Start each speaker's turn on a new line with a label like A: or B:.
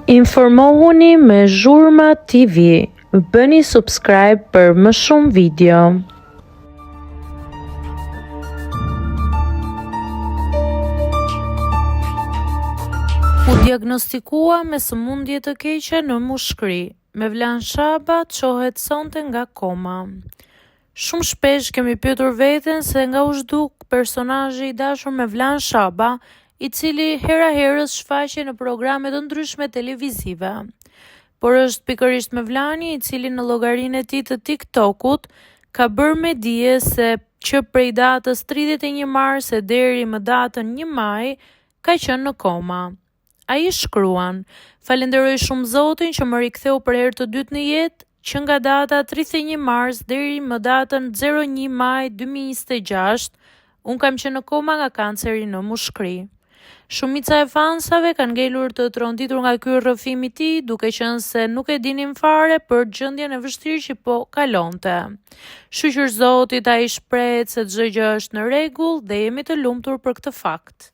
A: Informohuni me Zhurma TV. Bëni subscribe për më shumë video. U diagnostikua me sëmundje të keqe në mushkëri. Mevlan Shaba çohet sonte nga koma. Shumë shpesh kemi pyetur veten se nga u zhduk personazhi i dashur Mevlan Shaba, i cili hera herës shfaqej në programe të ndryshme televizive. Por është pikërisht Mevlani i cili në llogarinë e tij të TikTokut ka bërë me dije se që prej datës 31 mars e deri më datën 1 maj ka qenë në koma. Ai shkruan: "Falenderoj shumë Zotin që më riktheu për herë të dytë në jetë, që nga data 31 mars deri më datën 01 maj 2026, unë kam qenë në koma nga kanceri në mushkëri." Shumica e fansave kanë ngelur të tronditur nga ky rrëfim i tij, duke qenë se nuk e dinin fare për gjendjen e vështirë që po kalonte. Shqyr Zotit, ai shprehet se çdo gjë është në rregull dhe jemi të lumtur për këtë fakt.